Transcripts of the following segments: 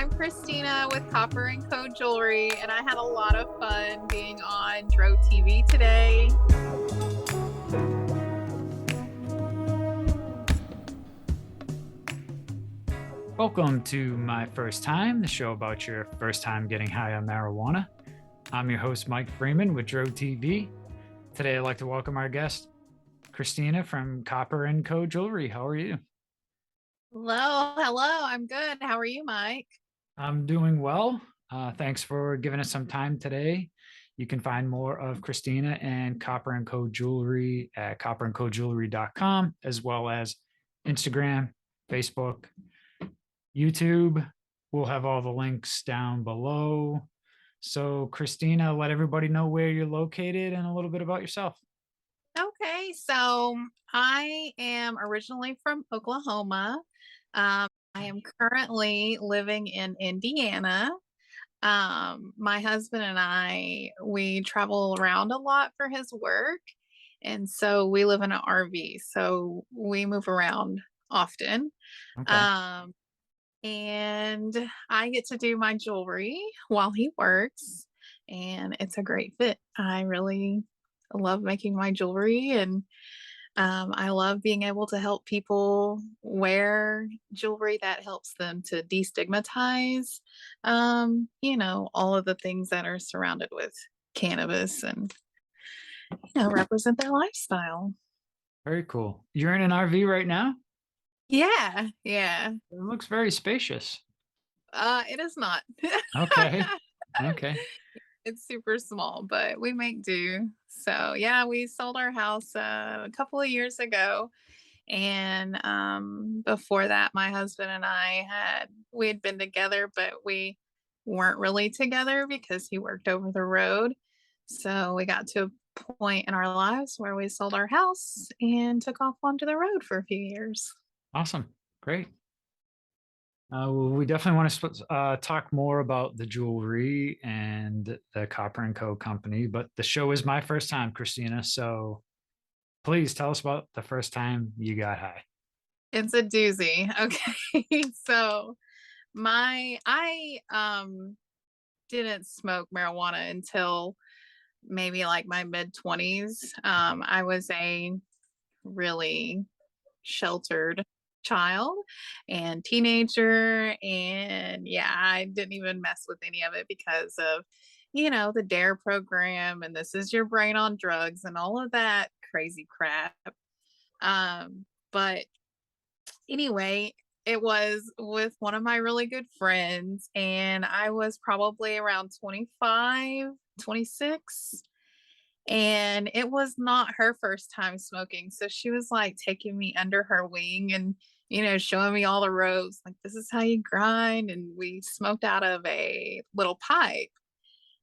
I'm Christina with Copper and Co Jewelry, and I had a lot of fun being on Dro TV today. Welcome to My First Time, the show about your first time getting high on marijuana. I'm your host, Mike Freeman with Dro TV. Today, I'd like to welcome our guest, Christina from Copper and Co Jewelry. How are you? Hello. I'm good. How are you, Mike? I'm doing well. Thanks for giving us some time today. You can find more of Christina and Copper and Co Jewelry at copperandcojewelry.com, as well as Instagram, Facebook, YouTube. We'll have all the links down below. So, Christina, let everybody know where you're located and a little bit about yourself. Okay, so I am originally from Oklahoma. I am currently living in Indiana. My husband and we travel around a lot for his work. And so we live in an RV, so we move around often. Okay. Um, and I get to do my jewelry while he works, and it's a great fit. I really love making my jewelry, and I love being able to help people wear jewelry that helps them to destigmatize, all of the things that are surrounded with cannabis and, represent their lifestyle. Very cool. You're in an RV right now? Yeah. It looks very spacious. It is not. Okay. Okay. It's super small, but we make do. So yeah, we sold our house a couple of years ago. And before that, my husband and we had been together, but we weren't really together because he worked over the road. So we got to a point in our lives where we sold our house and took off onto the road for a few years. Awesome. Great. Well, we definitely want to talk more about the jewelry and the Copper and Co company, but the show is my first time, Christina. So please tell us about the first time you got high. It's a doozy. Okay. So I didn't smoke marijuana until maybe like my mid 20s. I was a really sheltered child and teenager, and yeah, I didn't even mess with any of it because of the dare program and this is your brain on drugs and all of that crazy crap. But anyway, it was with one of my really good friends, and I was probably around 25, 26. And it was not her first time smoking. So she was like taking me under her wing and, showing me all the ropes. Like, this is how you grind. And we smoked out of a little pipe.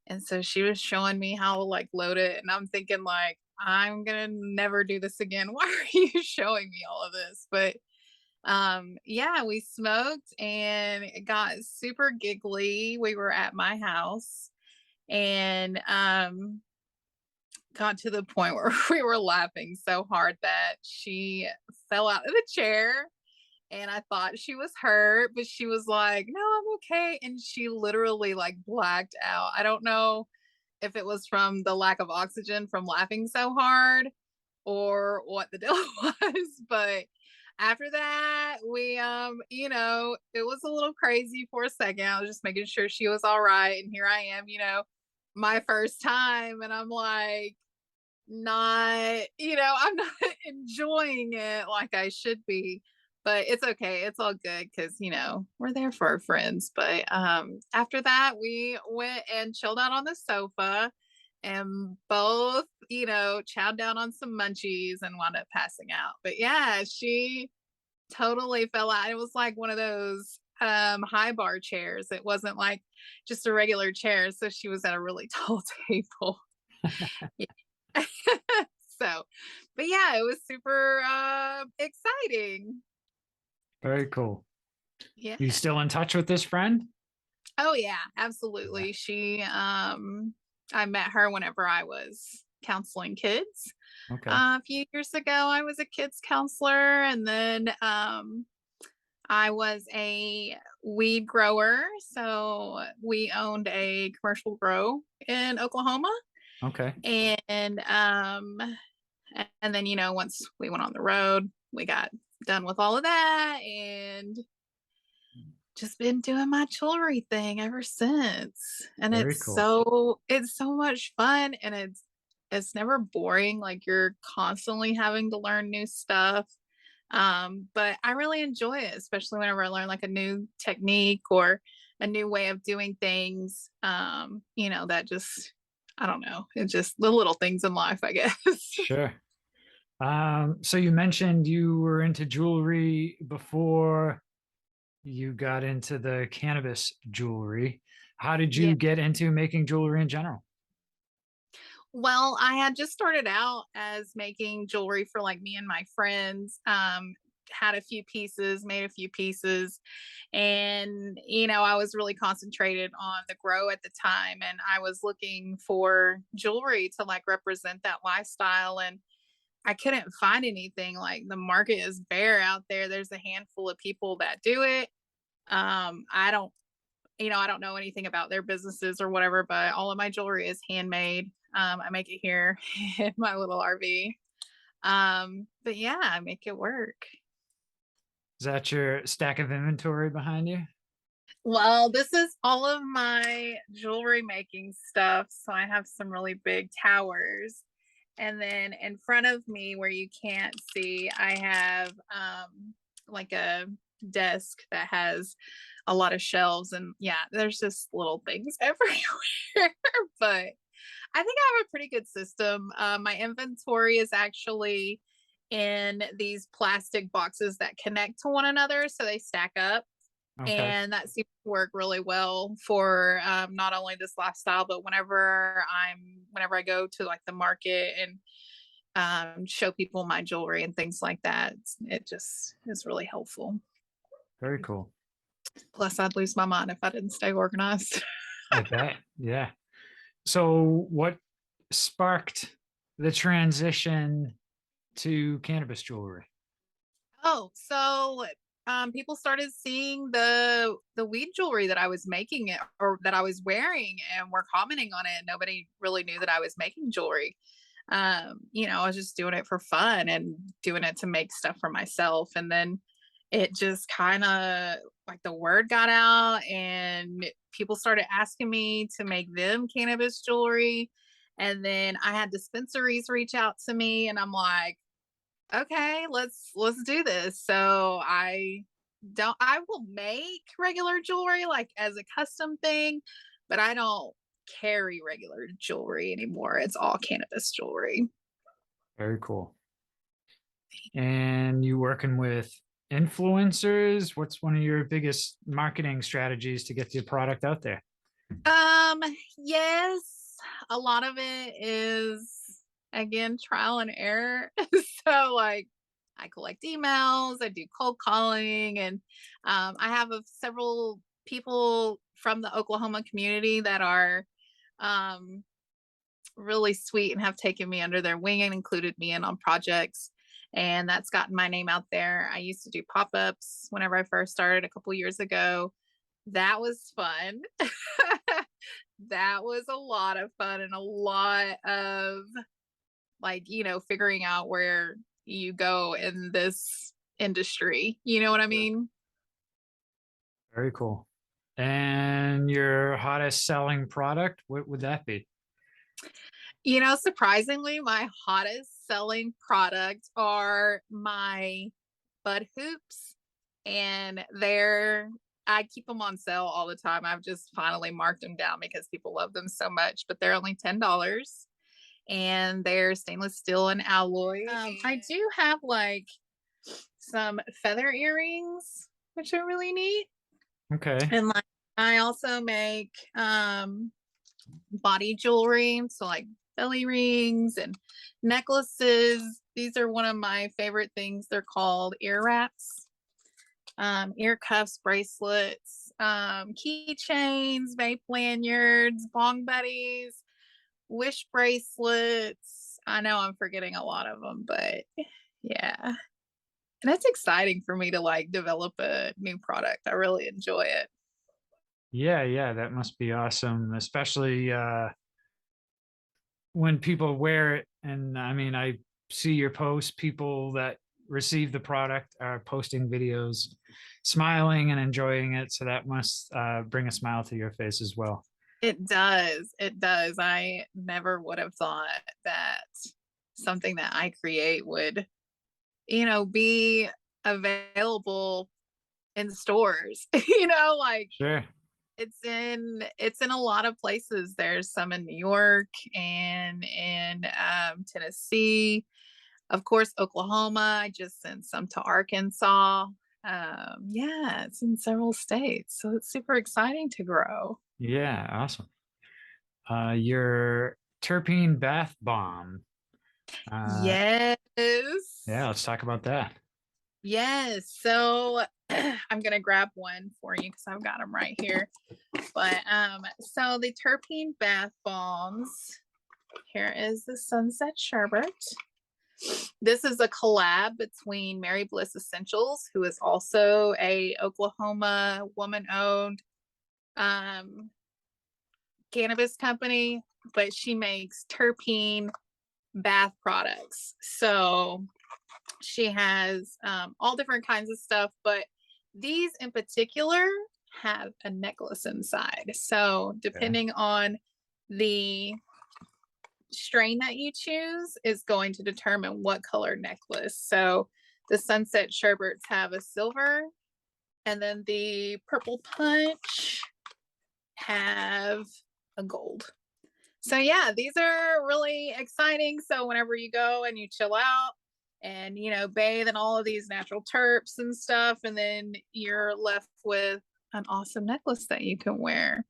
And so she was showing me how to like load it. And I'm thinking, like, I'm going to never do this again. Why are you showing me all of this? But yeah, we smoked and it got super giggly. We were at my house, and got to the point where we were laughing so hard that she fell out of the chair, and I thought she was hurt, but she was like, "No, I'm okay." And she literally like blacked out. I don't know if it was from the lack of oxygen from laughing so hard or what the deal was, but after that, it was a little crazy for a second. I was just making sure she was all right, and here I am, my first time, and I'm like, not, I'm not enjoying it like I should be, but it's okay. It's all good because, we're there for our friends. But after that, we went and chilled out on the sofa and both, chowed down on some munchies and wound up passing out. But yeah, she totally fell out. It was like one of those high bar chairs. It wasn't like just a regular chair. So she was at a really tall table. So, but yeah, it was super exciting. Very cool. Yeah. You still in touch with this friend? Oh yeah, absolutely. I met her whenever I was counseling kids. Okay. A few years ago, I was a kids counselor, and then I was a weed grower. So we owned a commercial grow in Oklahoma. Okay. And then, once we went on the road, we got done with all of that and just been doing my jewelry thing ever since. And Very cool. it's so much fun, and it's never boring. Like, you're constantly having to learn new stuff. But I really enjoy it, especially whenever I learn like a new technique or a new way of doing things. That just, I don't know. It's just the little things in life, I guess. Sure. So you mentioned you were into jewelry before you got into the cannabis jewelry. How did Yeah. you get into making jewelry in general? Well, I had just started out as making jewelry for like me and my friends. Had a few pieces, made a few pieces, and I was really concentrated on the grow at the time, and I was looking for jewelry to like represent that lifestyle, and I couldn't find anything. Like, the market is bare out there. There's a handful of people that do it. I don't know anything about their businesses or whatever, but all of my jewelry is handmade. I make it here in my little RV. But yeah, I make it work. Is that your stack of inventory behind you? Well, this is all of my jewelry making stuff. So I have some really big towers. And then in front of me, where you can't see, I have like a desk that has a lot of shelves. And yeah, there's just little things everywhere. But I think I have a pretty good system. My inventory is actually in these plastic boxes that connect to one another, so they stack up, Okay. and that seems to work really well for not only this lifestyle, but whenever I go to like the market and show people my jewelry and things like that. It just is really helpful. Very cool. Plus, I'd lose my mind if I didn't stay organized. I bet. Yeah. So what sparked the transition to cannabis jewelry? Oh, so people started seeing the weed jewelry that I was making it or that I was wearing, and were commenting on it. Nobody really knew that I was making jewelry. I was just doing it for fun and doing it to make stuff for myself. And then it just kind of, like, the word got out, and people started asking me to make them cannabis jewelry. And then I had dispensaries reach out to me, and I'm like, okay, let's do this. So I will make regular jewelry like as a custom thing, but I don't carry regular jewelry anymore. It's all cannabis jewelry. Very cool. And you working with influencers? What's one of your biggest marketing strategies to get your product out there? Um, yes, a lot of it is, again, trial and error. So, like, I collect emails, I do cold calling, and I have several people from the Oklahoma community that are um, really sweet and have taken me under their wing and included me in on projects. And that's gotten my name out there. I used to do pop ups whenever I first started a couple years ago. That was fun. That was a lot of fun and a lot of, like, figuring out where you go in this industry. You know what I mean? Very cool. And your hottest selling product, what would that be? Surprisingly, my hottest selling product are my bud hoops, and I keep them on sale all the time. I've just finally marked them down because people love them so much, but they're only $10, and they're stainless steel and alloy. I do have like some feather earrings, which are really neat. Okay. And like, I also make body jewelry, so like belly rings and necklaces. These are one of my favorite things. They're called ear wraps, ear cuffs, bracelets, keychains, vape lanyards, bong buddies, wish bracelets. I know I'm forgetting a lot of them, but yeah. And it's exciting for me to like develop a new product. I really enjoy it. Yeah, yeah, that must be awesome, especially when people wear it. And I mean, I see your posts, people that receive the product are posting videos, smiling and enjoying it. So that must bring a smile to your face as well. It does. It does. I never would have thought that something that I create would, be available in stores. Like Sure. it's in a lot of places. There's some in New York and in Tennessee, of course, Oklahoma. I just sent some to Arkansas. Yeah, it's in several states, so it's super exciting to grow. Yeah, awesome. Your terpene bath bomb. Uh, Yes. yeah, let's talk about that. Yes. So I'm gonna grab one for you because I've got them right here. But so the terpene bath bombs. Here is the Sunset Sherbet. This is a collab between Mary Bliss Essentials, who is also a Oklahoma woman-owned um, cannabis company, but she makes terpene bath products. So she has all different kinds of stuff, but these in particular have a necklace inside. So Okay. depending on the strain that you choose is going to determine what color necklace. So the Sunset Sherbets have a silver, and then the Purple Punch have a gold. So yeah, these are really exciting. So whenever you go and you chill out and bathe in all of these natural terps and stuff, and then you're left with an awesome necklace that you can wear.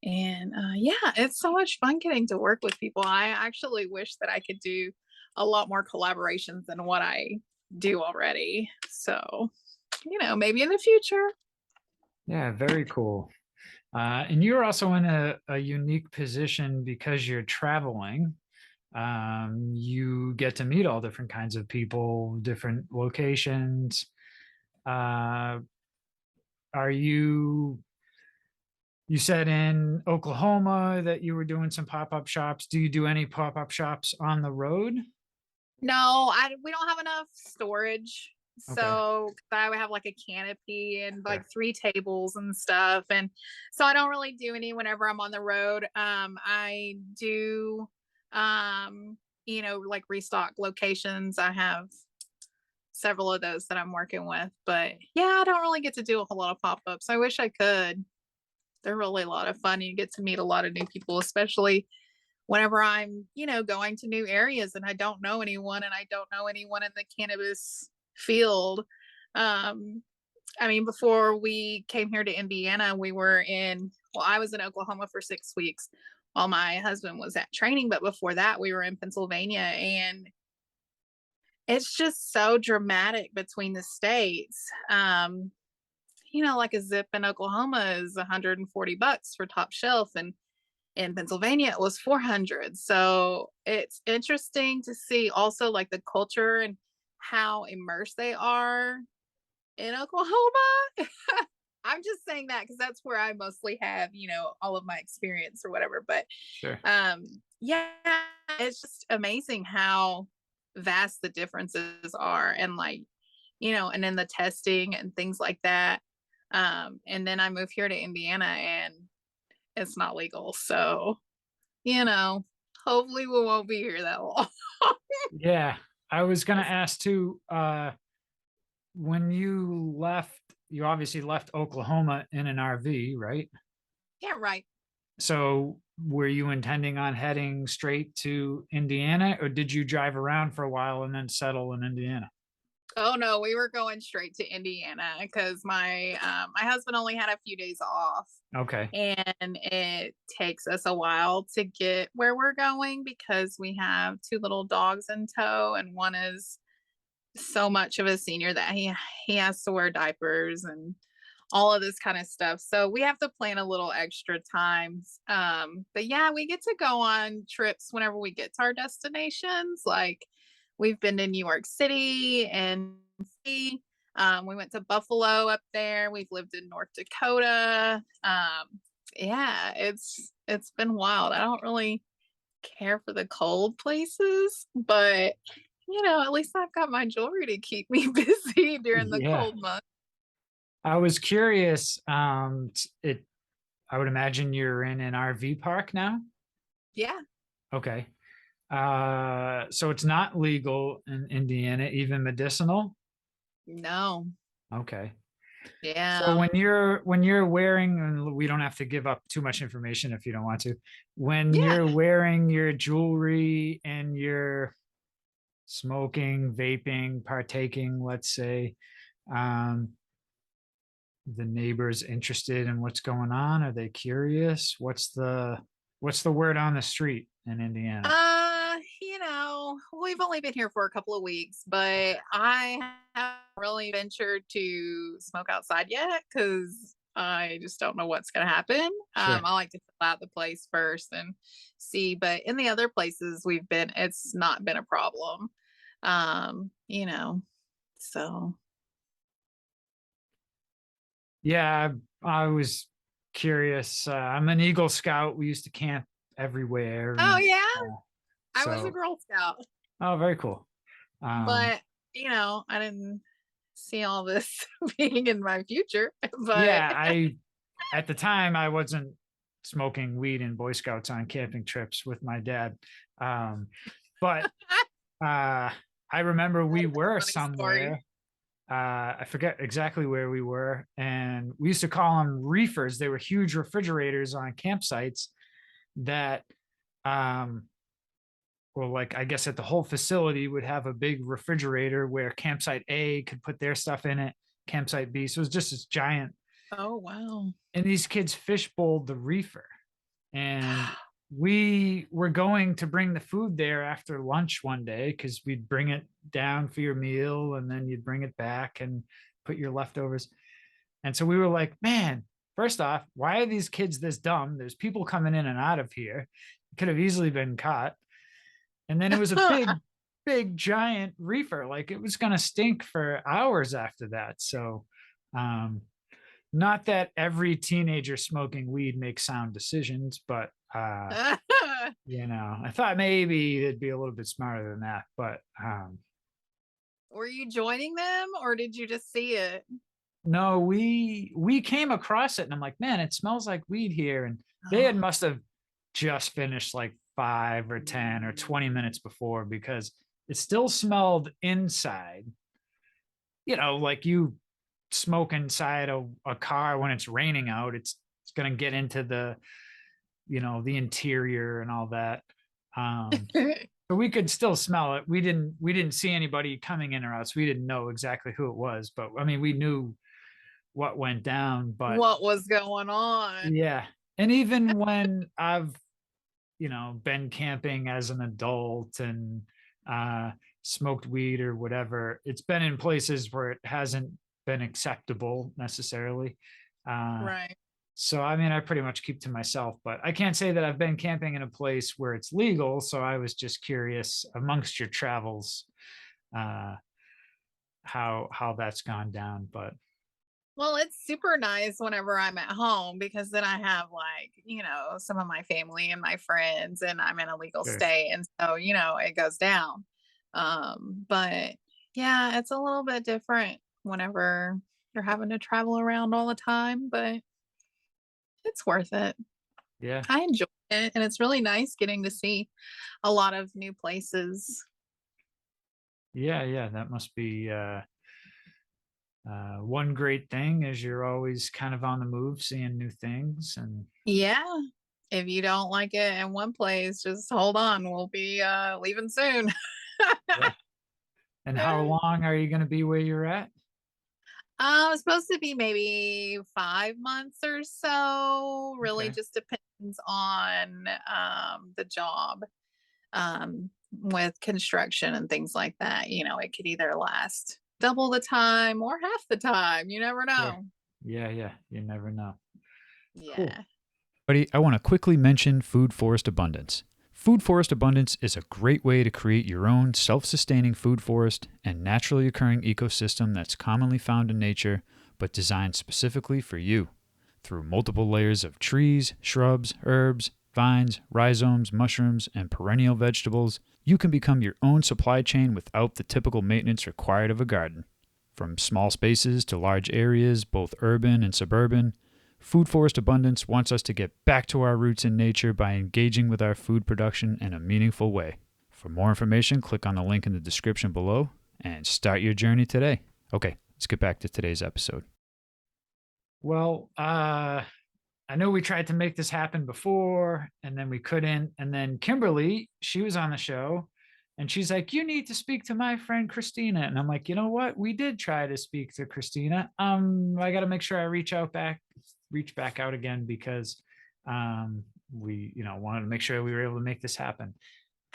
And yeah, it's so much fun getting to work with people. I actually wish that I could do a lot more collaborations than what I do already. So, maybe in the future. Yeah, very cool. And you're also in a unique position because you're traveling. You get to meet all different kinds of people, different locations. Uh, are you said in Oklahoma that you were doing some pop-up shops. Do you do any pop-up shops on the road? No, we don't have enough storage. Okay, So I would have like a canopy and like sure. three tables and stuff. And so I don't really do any whenever I'm on the road. I do like restock locations. I have several of those that I'm working with. But yeah, I don't really get to do a whole lot of pop-ups. I wish I could. They're really a lot of fun. You get to meet a lot of new people, especially whenever I'm, going to new areas and I don't know anyone and I don't know anyone in the cannabis field. Um, I mean, before we came here to Indiana, I was in Oklahoma for 6 weeks while my husband was at training. But before that, we were in Pennsylvania, and it's just so dramatic between the states. Like a zip in Oklahoma is $140 for top shelf, and in Pennsylvania it was 400. So it's interesting to see also like the culture and how immersed they are in Oklahoma. I'm just saying that because that's where I mostly have, all of my experience or whatever. But Sure. um yeah, it's just amazing how vast the differences are, and like, and then the testing and things like that. And then I moved here to Indiana and it's not legal. So, you know, hopefully we won't be here that long. Yeah, I was gonna ask too, when you left, you obviously left Oklahoma in an RV, right? Yeah, right. So were you intending on heading straight to Indiana, or did you drive around for a while and then settle in Indiana? Oh no, we were going straight to Indiana because my husband only had a few days off, Okay, and it takes us a while to get where we're going because we have two little dogs in tow, and one is so much of a senior that he has to wear diapers and all of this kind of stuff. So we have to plan a little extra times. But yeah, we get to go on trips whenever we get to our destinations. Like we've been to New York City and We went to Buffalo up there. We've lived in North Dakota. Yeah, it's been wild. I don't really care for the cold places, but at least I've got my jewelry to keep me busy during the Yeah. cold months. I was curious. I would imagine you're in an RV park now. Yeah, Okay. So it's not legal in Indiana, even medicinal. no, Okay. So yeah, when you're wearing, and we don't have to give up too much information if you don't want to, when yeah. you're wearing your jewelry and you're smoking, vaping, partaking, let's say, um, the neighbors interested in what's going on? Are they curious? What's the word on the street in Indiana? We've only been here for a couple of weeks, but I haven't really ventured to smoke outside yet because I just don't know what's going to happen. Sure. I like to fill out the place first and see, but in the other places we've been, it's not been a problem. Um, you know, so. Yeah, I was curious. I'm an Eagle Scout. We used to camp everywhere, Oh, and yeah, I was a so Girl Scout, oh, very cool. Um, but I didn't see all this being in my future, but yeah, I at the time I wasn't smoking weed in Boy Scouts on camping trips with my dad, um, but uh, I remember that we is were a funny story. somewhere. I forget exactly where we were, and we used to call them reefers. They were huge refrigerators on campsites that um well, like I guess at the whole facility would have a big refrigerator where campsite A could put their stuff in it, campsite B. So it was just this giant, Oh, wow. and these kids fishbowled the reefer. And we were going to bring the food there after lunch one day because we'd bring it down for your meal and then you'd bring it back and put your leftovers. And so we were like, man, first off, why are these kids this dumb? There's people coming in and out of here. It could have easily been caught. And then it was a big, big, giant reefer. Like it was going to stink for hours after that. So, um, not that every teenager smoking weed makes sound decisions, but I thought maybe they'd be a little bit smarter than that. But Were you joining them or did you just see it? no, we came across it, and I'm like, man, it smells like weed here. And they had Oh. must have just finished like 5 or 10 or 20 minutes before because it still smelled inside. Like you smoke inside a car when it's raining out, it's going to get into the interior and all that. But we could still smell it. We didn't see anybody coming in or out, so we didn't know exactly who it was. But I mean, we knew what went down. But What was going on? yeah, and even when I've been camping as an adult and uh, smoked weed or whatever, it's been in places where it hasn't been acceptable necessarily. Uh, Right. so, I mean, I pretty much keep to myself, but I can't say that I've been camping in a place where it's legal. So I was just curious amongst your travels, uh, how that's gone down. But Well, it's super nice whenever I'm at home because then I have some of my family and my friends and I'm in a legal sure. state and so, it goes down. But yeah, it's a little bit different whenever you're having to travel around all the time, but it's worth it. Yeah, I enjoy it and it's really nice getting to see a lot of new places. yeah. That must be one great thing is you're always kind of on the move, seeing new things, and Yeah. If you don't like it in one place, just hold on. We'll be leaving soon. yeah. And how long are you going to be where you're at? It's supposed to be maybe 5 months or so. Really Okay, just depends on the job. With construction and things like that, it could either last double the time or half the time. You never sure. know. Yeah. You never know. Cool. Yeah. Buddy, I want to quickly mention Food Forest Abundance. Food forest abundance is a great way to create your own self-sustaining food forest and naturally occurring ecosystem that's commonly found in nature, but designed specifically for you. Through multiple layers of trees, shrubs, herbs, vines, rhizomes, mushrooms, and perennial vegetables, you can become your own supply chain without the typical maintenance required of a garden. From small spaces to large areas, both urban and suburban, Food Forest Abundance wants us to get back to our roots in nature by engaging with our food production in a meaningful way. For more information, click on the link in the description below and start your journey today. Okay, let's get back to today's episode. Well, I know we tried to make this happen before and then we couldn't. And then Kimberly, she was on the show and she's like, you need to speak to my friend Christina. And I'm like, you know what? We did try to speak to Christina. I got to make sure I reach back out again because we, wanted to make sure we were able to make this happen.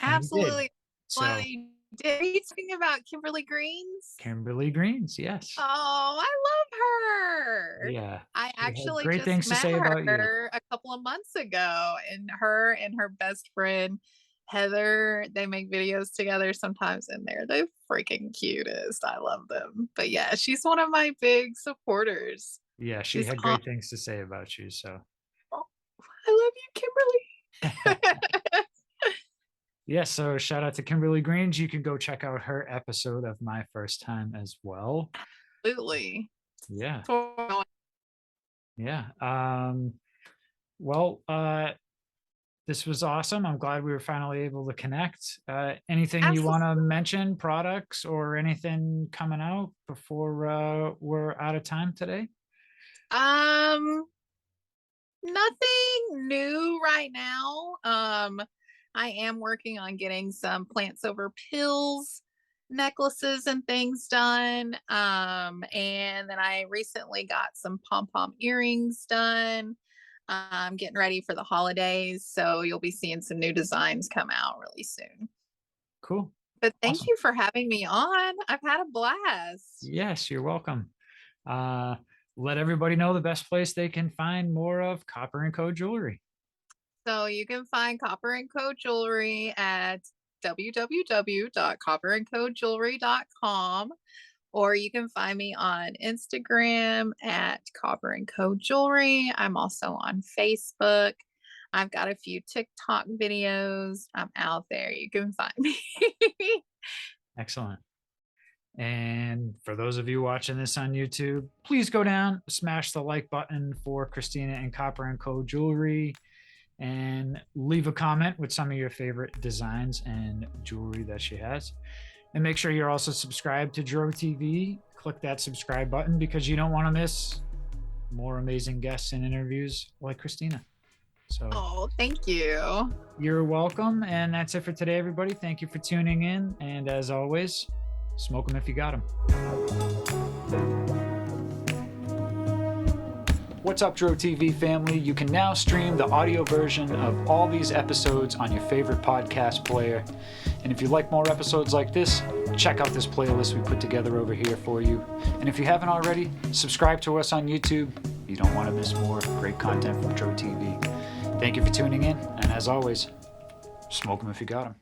And we did. Absolutely. So Well, you did. Are you talking about Kimberly Greens? Kimberly Greens, yes. Oh, I love her. Yeah. I She had actually great just things to met say about you. her a couple of months ago, and her and her best friend Heather, they make videos together sometimes, and they're the freaking cutest. I love them. But yeah, she's one of my big supporters. Yeah, she She's had great things to say about you. So oh, I love you, Kimberly. yeah, so shout out to Kimberly Greens. You can go check out her episode of My First Time as well. Absolutely. Yeah. So, Yeah. Well, this was awesome. I'm glad we were finally able to connect. Anything you want to mention, products or anything coming out before we're out of time today? Nothing new right now. I am working on getting some plants over pills necklaces and things done. And then I recently got some pom-pom earrings done. I'm getting ready for the holidays, so you'll be seeing some new designs come out really soon. Cool. But thank Awesome. you for having me on. I've had a blast. Yes, you're welcome. Let everybody know the best place they can find more of Copper & Co. Jewelry. So you can find Copper & Co. Jewelry at www.copperandcojewelry.com, or you can find me on Instagram at Copper & Co. Jewelry. I'm also on Facebook. I've got a few TikTok videos. I'm out there. You can find me. Excellent. And for those of you watching this on YouTube, please go down, smash the like button for Christina and Copper & Co. Jewelry, and leave a comment with some of your favorite designs and jewelry that she has. And make sure you're also subscribed to Dro TV. Click that subscribe button because you don't want to miss more amazing guests and interviews like Christina. So, oh, thank you. You're welcome. And that's it for today, everybody. Thank you for tuning in. And as always, smoke them if you got them. What's up, Dro TV family? You can now stream the audio version of all these episodes on your favorite podcast player. And if you like more episodes like this, check out this playlist we put together over here for you. And if you haven't already, subscribe to us on YouTube. You don't want to miss more great content from Dro TV. Thank you for tuning in. And as always, smoke them if you got them.